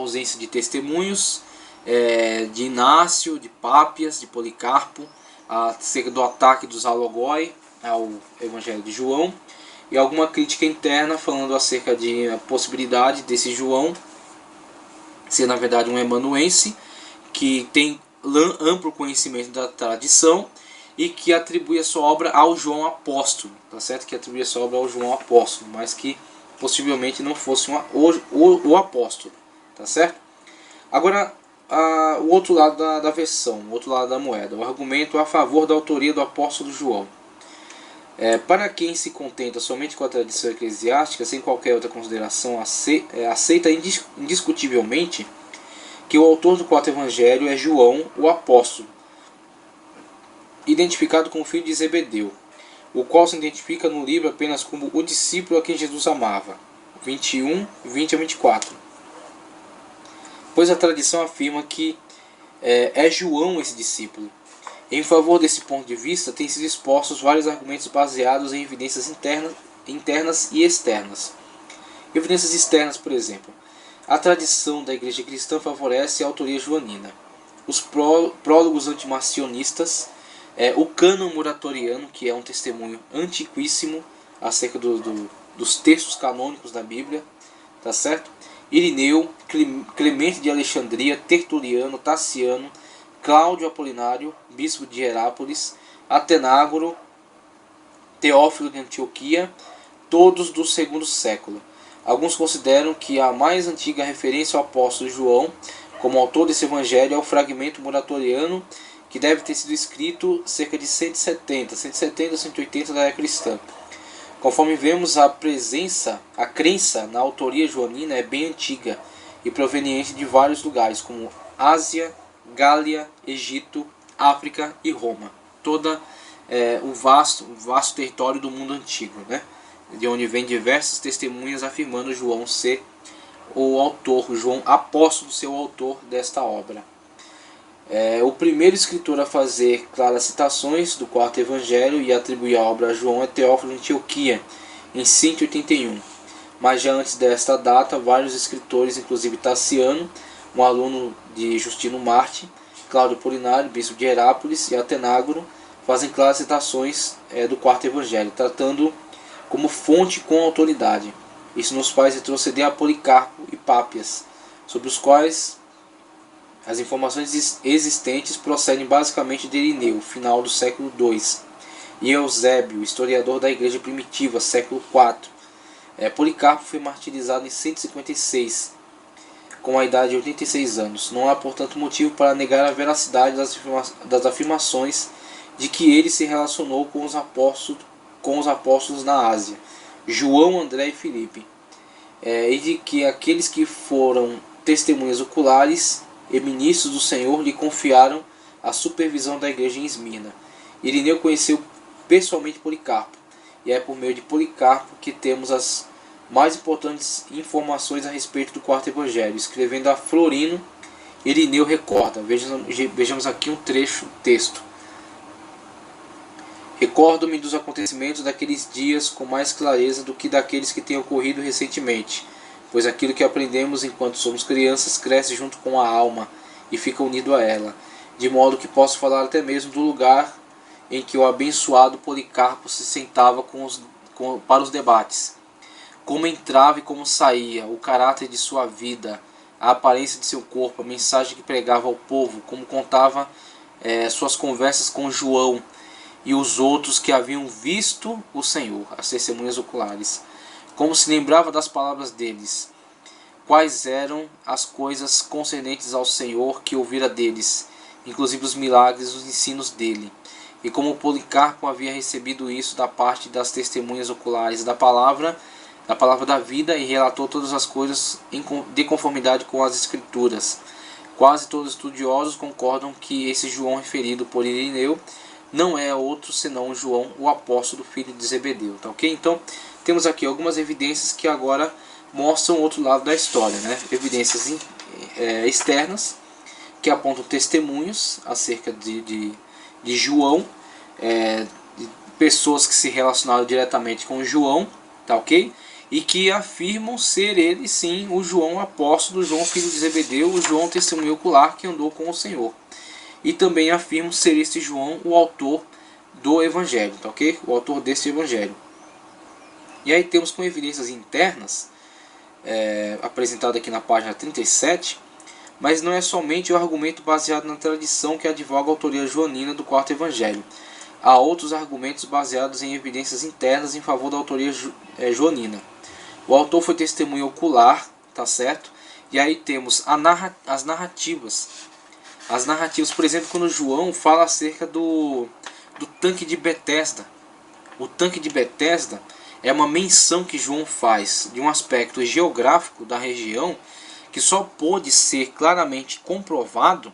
ausência de testemunhos de Inácio, de Pápias, de Policarpo, acerca do ataque dos alogoi ao Evangelho de João, e alguma crítica interna falando acerca de a possibilidade desse João ser na verdade um emanuense que tem amplo conhecimento da tradição e que atribui a sua obra ao João Apóstolo, tá certo? Que atribui a sua obra ao João Apóstolo, mas que possivelmente não fosse o apóstolo, tá certo? Agora, o outro lado da versão, o outro lado da moeda, o argumento a favor da autoria do apóstolo João. Para quem se contenta somente com a tradição eclesiástica, sem qualquer outra consideração, aceita indiscutivelmente que o autor do quarto evangelho é João, o apóstolo, identificado como filho de Zebedeu, o qual se identifica no livro apenas como o discípulo a quem Jesus amava. 21, 20 a 24. Pois a tradição afirma que é João esse discípulo. Em favor desse ponto de vista, têm sido expostos vários argumentos baseados em evidências internas e externas. Evidências externas, por exemplo. A tradição da Igreja Cristã favorece a autoria joanina. Os prólogos antimarcionistas, o cânon muratoriano, que é um testemunho antiquíssimo acerca dos textos canônicos da Bíblia, tá certo? Irineu, Clemente de Alexandria, Tertuliano, Taciano, Cláudio Apolinário, bispo de Herápolis, Atenágoro, Teófilo de Antioquia, todos do segundo século. Alguns consideram que a mais antiga referência ao apóstolo João como autor desse evangelho é o fragmento muratoriano, que deve ter sido escrito cerca de 170 a 180 da era cristã. Conforme vemos, a crença na autoria joanina é bem antiga e proveniente de vários lugares, como Ásia, Gália, Egito, África e Roma. Toda o vasto território do mundo antigo, né? De onde vem diversas testemunhas afirmando João ser o autor, João apóstolo ser o autor desta obra. O primeiro escritor a fazer claras citações do quarto evangelho e atribuir a obra a João é Teófilo de Antioquia, em 181. Mas já antes desta data, vários escritores, inclusive Taciano, um aluno de Justino Marte, Cláudio Apolinário, bispo de Herápolis, e Atenágoro, fazem claras citações do quarto evangelho, tratando como fonte com autoridade. Isso nos faz retroceder a Policarpo e Pápias, sobre os quais as informações existentes procedem basicamente de Irineu, final do século II, e Eusébio, historiador da Igreja Primitiva, século IV. Policarpo foi martirizado em 156, com a idade de 86 anos. Não há, portanto, motivo para negar a veracidade das afirmações de que ele se relacionou com os apóstolos na Ásia, João, André e Filipe, e de que aqueles que foram testemunhas oculares e ministros do Senhor lhe confiaram a supervisão da igreja em Esmirna. Irineu conheceu pessoalmente Policarpo, e é por meio de Policarpo que temos as mais importantes informações a respeito do quarto evangelho. Escrevendo a Florino, Irineu recorda. Vejamos aqui um trecho do texto. Recordo-me dos acontecimentos daqueles dias com mais clareza do que daqueles que têm ocorrido recentemente, pois aquilo que aprendemos enquanto somos crianças cresce junto com a alma e fica unido a ela, de modo que posso falar até mesmo do lugar em que o abençoado Policarpo se sentava para os debates. Como entrava e como saía, o caráter de sua vida, a aparência de seu corpo, a mensagem que pregava ao povo, como contava suas conversas com João e os outros que haviam visto o Senhor, as testemunhas oculares. Como se lembrava das palavras deles, quais eram as coisas concernentes ao Senhor que ouvira deles, inclusive os milagres e os ensinos dele. E como Policarpo havia recebido isso da parte das testemunhas oculares da palavra da vida, e relatou todas as coisas de conformidade com as Escrituras. Quase todos os estudiosos concordam que esse João referido por Irineu não é outro senão João, o apóstolo, filho de Zebedeu. Tá ok? Então, temos aqui algumas evidências que agora mostram o outro lado da história, né? Evidências externas, que apontam testemunhos acerca de João, de pessoas que se relacionaram diretamente com João, tá ok? e que afirmam ser ele sim o João apóstolo, João filho de Zebedeu, o João testemunho ocular que andou com o Senhor. E também afirmam ser este João o autor do evangelho, tá ok? O autor deste evangelho. E aí temos com evidências internas, apresentado aqui na página 37, mas não é somente o argumento baseado na tradição que advoga a autoria joanina do quarto evangelho. Há outros argumentos baseados em evidências internas em favor da autoria joanina. O autor foi testemunha ocular, tá certo? E aí temos as narrativas. As narrativas, por exemplo, quando João fala acerca do tanque de Betesda. O tanque de Betesda é uma menção que João faz de um aspecto geográfico da região que só pôde ser claramente comprovado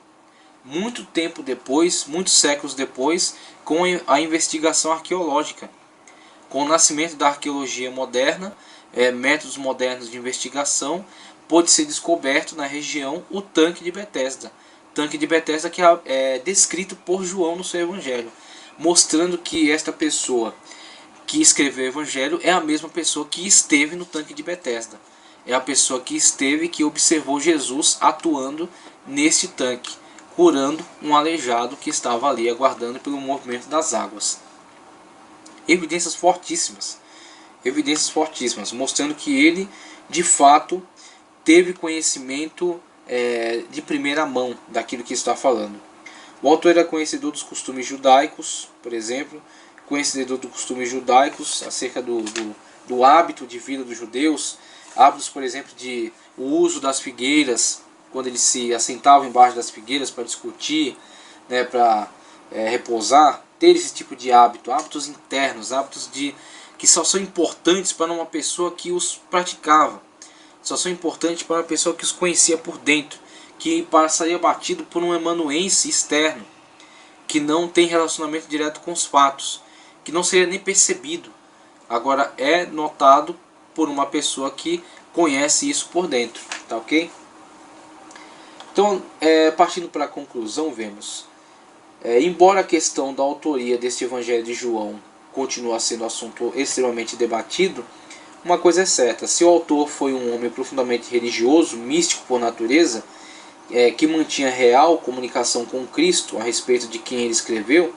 muito tempo depois, muitos séculos depois, com a investigação arqueológica. Com o nascimento da arqueologia moderna, métodos modernos de investigação, pôde ser descoberto na região o tanque de Betesda. Tanque de Betesda que é descrito por João no seu evangelho, mostrando que esta pessoa que escreveu o evangelho é a mesma pessoa que esteve no tanque de Betesda. É a pessoa que esteve, que observou Jesus atuando neste tanque, curando um aleijado que estava ali aguardando pelo movimento das águas. Evidências fortíssimas, mostrando que ele, de fato, teve conhecimento de primeira mão daquilo que está falando. O autor era conhecedor dos costumes judaicos, por exemplo, conhecedor dos costumes judaicos acerca do hábito de vida dos judeus, hábitos, por exemplo, de o uso das figueiras, quando eles se assentavam embaixo das figueiras para discutir, né, para repousar, ter esse tipo de hábito, hábitos internos, hábitos que só são importantes para uma pessoa que os praticava, só são importantes para uma pessoa que os conhecia por dentro, que passaria batido por um amanuense externo, que não tem relacionamento direto com os fatos, que não seria nem percebido. Agora é notado por uma pessoa que conhece isso por dentro, tá ok? Então, partindo para a conclusão, vemos, embora a questão da autoria deste Evangelho de João continue sendo um assunto extremamente debatido, uma coisa é certa: se o autor foi um homem profundamente religioso, místico por natureza, que mantinha real comunicação com Cristo a respeito de quem ele escreveu,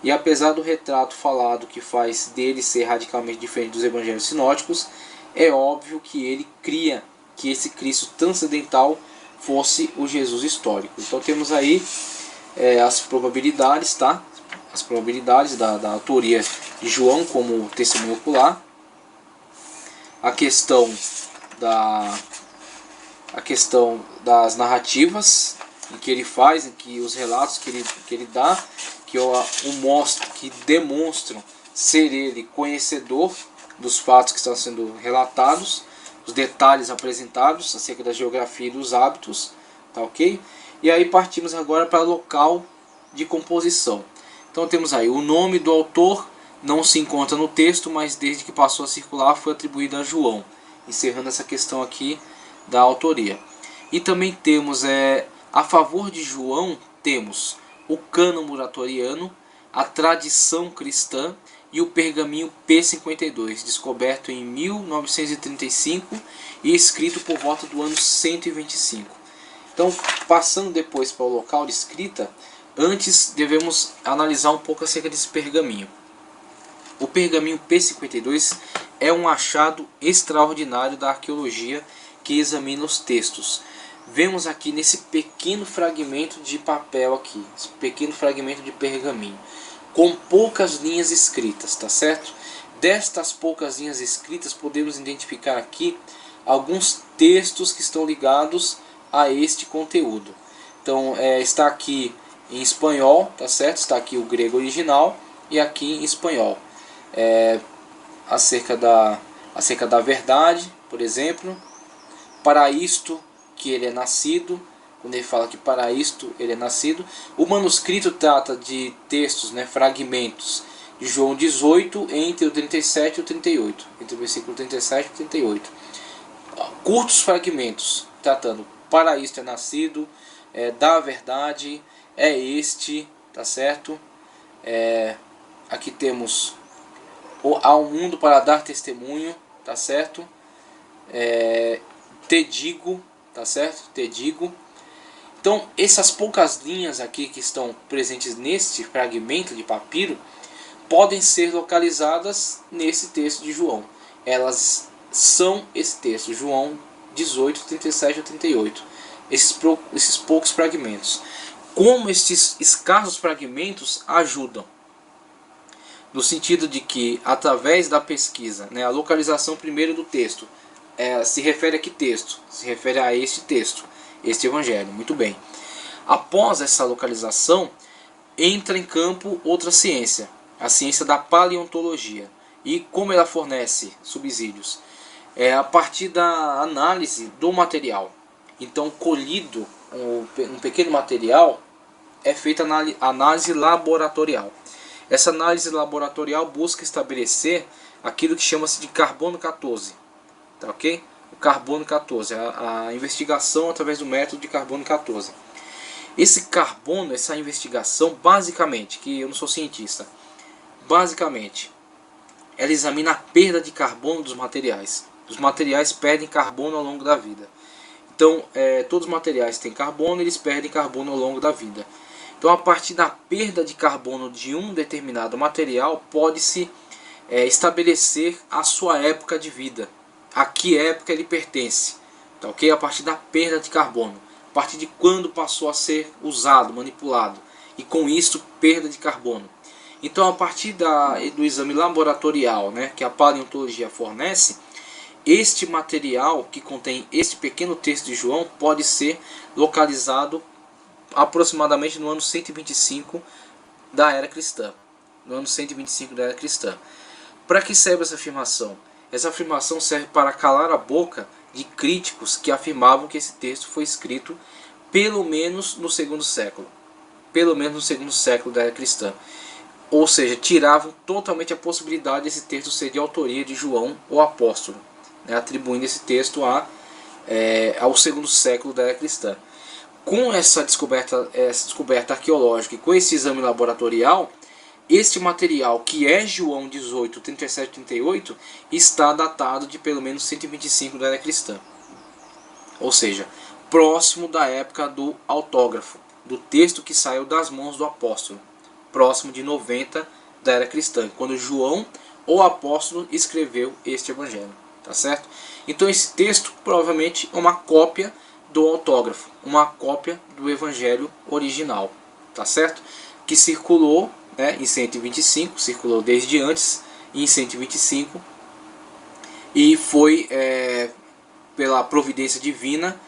e apesar do retrato falado que faz dele ser radicalmente diferente dos evangelhos sinóticos, é óbvio que ele cria que esse Cristo transcendental fosse o Jesus histórico. Então temos aí as probabilidades, tá? As probabilidades da autoria de João como testemunho ocular, a questão das narrativas em que ele faz, em que os relatos que ele dá, que demonstram ser ele conhecedor dos fatos que estão sendo relatados, os detalhes apresentados acerca da geografia e dos hábitos, tá ok? E aí partimos agora para o local de composição. Então temos aí o nome do autor, não se encontra no texto, mas desde que passou a circular foi atribuído a João, encerrando essa questão aqui da autoria. E também temos, a favor de João, temos o cânon muratoriano, a tradição cristã e o pergaminho P52, descoberto em 1935 e escrito por volta do ano 125. Então, passando depois para o local de escrita, antes devemos analisar um pouco acerca desse pergaminho. O pergaminho P52 é um achado extraordinário da arqueologia que examina os textos. Vemos aqui nesse pequeno fragmento de papel aqui, esse pequeno fragmento de pergaminho, com poucas linhas escritas, tá certo? Destas poucas linhas escritas podemos identificar aqui alguns textos que estão ligados a este conteúdo. Então está aqui em espanhol, tá certo? Está aqui o grego original e aqui em espanhol. Acerca da verdade, por exemplo, para isto que ele é nascido, quando ele fala que para isto ele é nascido. O manuscrito trata de textos, fragmentos de João 18 entre o 37 e o 38, entre o versículo 37 e 38. Curtos fragmentos tratando para isto é nascido, da verdade, é este, tá certo? Aqui temos ao mundo para dar testemunho, tá certo? te digo, tá certo? Te digo. Então, essas poucas linhas aqui que estão presentes neste fragmento de papiro podem ser localizadas nesse texto de João. Elas são esse texto, João 18, 37 a 38. Esses poucos fragmentos. Como esses escassos fragmentos ajudam? No sentido de que, através da pesquisa, né, a localização primeiro do texto, se refere a que texto? Se refere a este texto, este evangelho. Muito bem. Após essa localização, entra em campo outra ciência, a ciência da paleontologia. E como ela fornece subsídios? A partir da análise do material. Então, colhido um pequeno material, é feita análise laboratorial. Essa análise laboratorial busca estabelecer aquilo que chama-se de carbono 14. Tá, ok? O carbono 14, a investigação através do método de carbono 14. Esse carbono, essa investigação, basicamente, que eu não sou cientista, basicamente, ela examina a perda de carbono dos materiais. Os materiais perdem carbono ao longo da vida. Então, todos os materiais têm carbono, eles perdem carbono ao longo da vida. Então, a partir da perda de carbono de um determinado material, pode-se estabelecer a sua época de vida. A que época ele pertence. Tá, ok? A partir da perda de carbono. A partir de quando passou a ser usado, manipulado. E com isso, perda de carbono. Então, a partir do exame laboratorial, né, que a paleontologia fornece, este material que contém este pequeno texto de João pode ser localizado aproximadamente no ano 125 da era cristã. No ano 125 da era cristã. Para que serve essa afirmação? Essa afirmação serve para calar a boca de críticos que afirmavam que esse texto foi escrito pelo menos no segundo século. Pelo menos no segundo século da era cristã. Ou seja, tiravam totalmente a possibilidade desse texto ser de autoria de João, o apóstolo, né, atribuindo esse texto ao segundo século da era cristã. Com essa descoberta arqueológica e com esse exame laboratorial, este material, que é João 18, 37 e 38, está datado de pelo menos 125 da era cristã. Ou seja, próximo da época do autógrafo, do texto que saiu das mãos do apóstolo. Próximo de 90 da era cristã, quando João, o apóstolo, escreveu este evangelho. Tá certo? Então esse texto provavelmente é uma cópia do autógrafo, uma cópia do evangelho original. Tá certo? Que circulou, né, em 125, circulou desde antes, em 125, e foi, pela providência divina,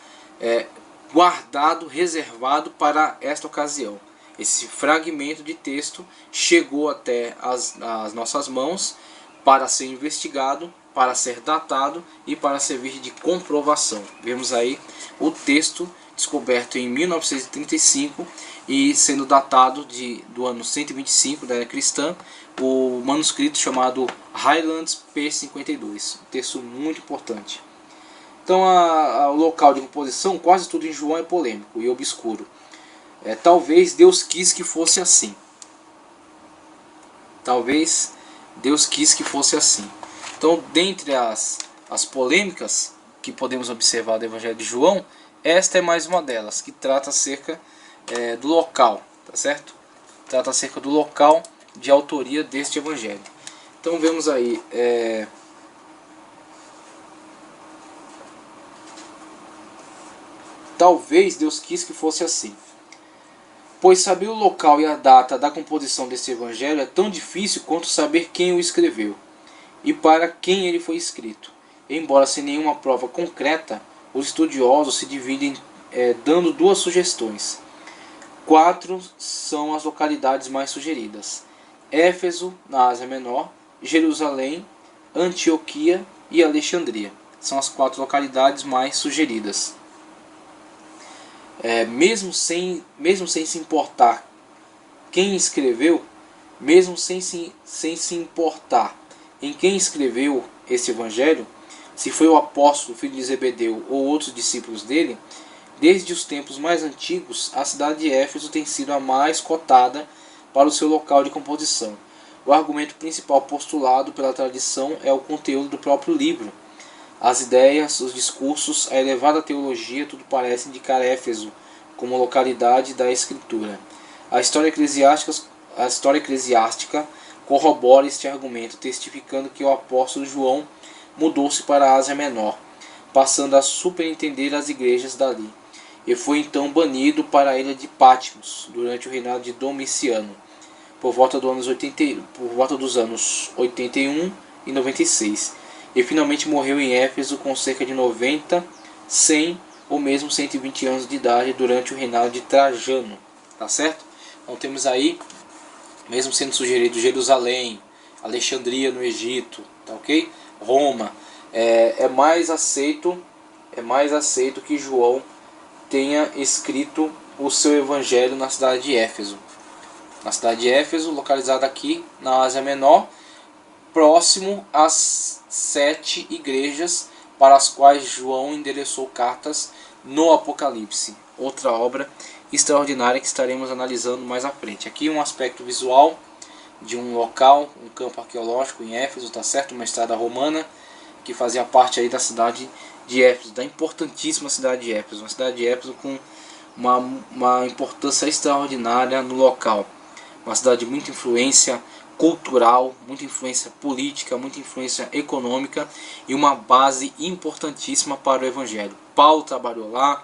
guardado, reservado para esta ocasião. Esse fragmento de texto chegou até as nossas mãos para ser investigado, para ser datado e para servir de comprovação. Vemos aí o texto descoberto em 1935 e sendo datado do ano 125 da era cristã, o manuscrito chamado Highlands P52, um texto muito importante. Então o local de composição, quase tudo em João é polêmico e obscuro. Talvez Deus quis que fosse assim. Talvez Deus quis que fosse assim. Então, dentre as polêmicas que podemos observar do Evangelho de João, esta é mais uma delas, que trata acerca do local, tá certo? Trata acerca do local de autoria deste Evangelho. Então, vemos aí... Talvez Deus quis que fosse assim. Pois saber o local e a data da composição desse evangelho é tão difícil quanto saber quem o escreveu e para quem ele foi escrito. Embora sem nenhuma prova concreta, os estudiosos se dividem dando duas sugestões. 4 são as localidades mais sugeridas: Éfeso, na Ásia Menor, Jerusalém, Antioquia e Alexandria. São as 4 localidades mais sugeridas. Mesmo sem se importar quem escreveu, mesmo sem se importar em quem escreveu este evangelho, se foi o apóstolo, filho de Zebedeu, ou outros discípulos dele, desde os tempos mais antigos, a cidade de Éfeso tem sido a mais cotada para o seu local de composição. O argumento principal postulado pela tradição é o conteúdo do próprio livro. As ideias, os discursos, a elevada teologia, tudo parece indicar Éfeso como localidade da escritura. A história eclesiástica corrobora este argumento, testificando que o apóstolo João mudou-se para a Ásia Menor, passando a superintender as igrejas dali, e foi então banido para a ilha de Patmos durante o reinado de Domiciano, por volta dos anos 81 e 96, e finalmente morreu em Éfeso com cerca de 90, 100 ou mesmo 120 anos de idade durante o reinado de Trajano, tá certo? Então temos aí, mesmo sendo sugerido Jerusalém, Alexandria no Egito, tá ok? Roma, é mais aceito que João tenha escrito o seu evangelho na cidade de Éfeso. Na cidade de Éfeso, localizada aqui na Ásia Menor, próximo às 7 igrejas para as quais João endereçou cartas no Apocalipse. Outra obra extraordinária que estaremos analisando mais à frente. Aqui um aspecto visual de um local, um campo arqueológico em Éfeso, tá certo? Uma estrada romana que fazia parte aí da cidade de Éfeso, da importantíssima cidade de Éfeso. Uma cidade de Éfeso com uma importância extraordinária no local. Uma cidade de muita influência cultural, muita influência política, muita influência econômica e uma base importantíssima para o Evangelho. Paulo trabalhou lá,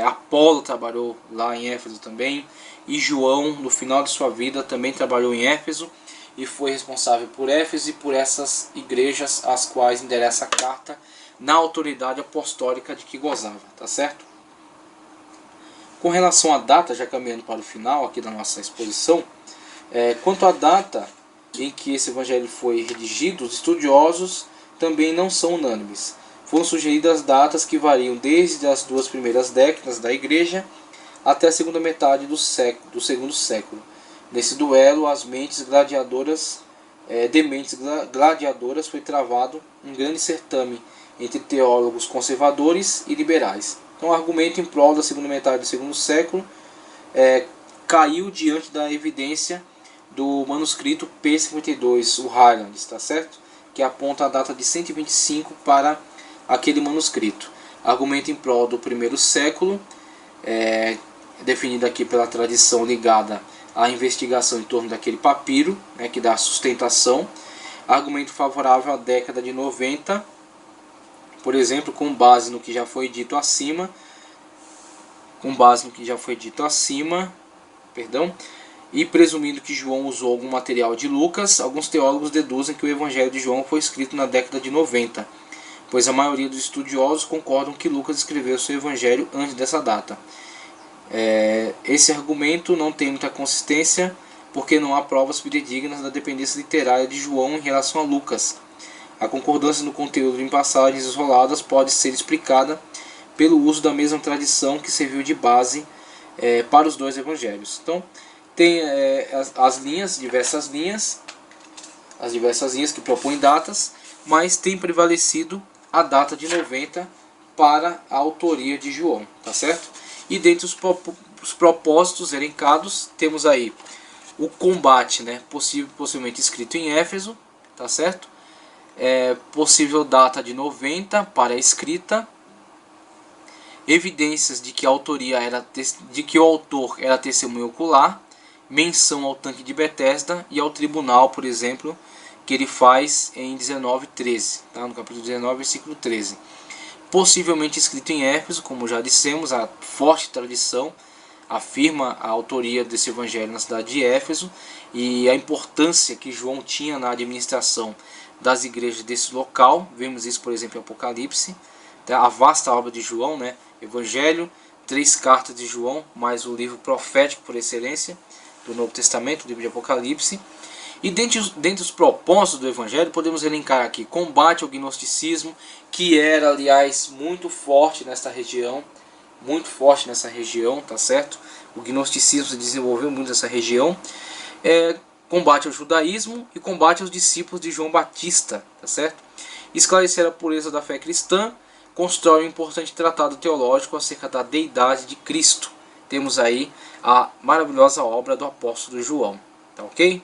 Apolo trabalhou lá em Éfeso também, e João, no final de sua vida, também trabalhou em Éfeso e foi responsável por Éfeso e por essas igrejas às quais endereça a carta na autoridade apostólica de que gozava, tá certo? Com relação à data, já caminhando para o final aqui da nossa exposição, quanto à data em que esse evangelho foi redigido, os estudiosos também não são unânimes. Foram sugeridas datas que variam desde as 2 primeiras décadas da igreja até a segunda metade do segundo século. Nesse duelo, as mentes gladiadoras foi travado um grande certame entre teólogos conservadores e liberais. Então, o argumento em prol da segunda metade do segundo século caiu diante da evidência do manuscrito P52, o Highland, está certo? Que aponta a data de 125 para aquele manuscrito. Argumento em prol do primeiro século, definido aqui pela tradição ligada à investigação em torno daquele papiro, que dá sustentação. Argumento favorável à década de 90, por exemplo, com base no que já foi dito acima, e presumindo que João usou algum material de Lucas, alguns teólogos deduzem que o Evangelho de João foi escrito na década de 90, pois a maioria dos estudiosos concordam que Lucas escreveu seu Evangelho antes dessa data. Esse argumento não tem muita consistência, porque não há provas fidedignas da dependência literária de João em relação a Lucas. A concordância no conteúdo em passagens isoladas pode ser explicada pelo uso da mesma tradição que serviu de base para os dois evangelhos. Então, tem as diversas linhas que propõem datas, mas tem prevalecido a data de 90 para a autoria de João, tá certo? E dentre os propósitos elencados, temos aí o combate, possivelmente escrito em Éfeso, tá certo? Possível data de 90 para a escrita, evidências de que o autor era testemunho ocular, menção ao tanque de Betesda e ao tribunal, por exemplo, que ele faz em 19:13, tá? No capítulo 19, versículo 13. Possivelmente escrito em Éfeso, como já dissemos, a forte tradição afirma a autoria desse evangelho na cidade de Éfeso e a importância que João tinha na administração das igrejas desse local. Vemos isso, por exemplo, em Apocalipse, tá? A vasta obra de João, Evangelho, 3 cartas de João, mais o livro profético por excelência do Novo Testamento, o livro de Apocalipse. E dentre os propósitos do Evangelho, podemos elencar aqui combate ao gnosticismo, que era, aliás, muito forte nessa região, tá certo? O gnosticismo se desenvolveu muito nessa região. Combate ao judaísmo e combate aos discípulos de João Batista, tá certo? Esclarecer a pureza da fé cristã, constrói um importante tratado teológico acerca da deidade de Cristo. Temos aí a maravilhosa obra do apóstolo João, tá ok?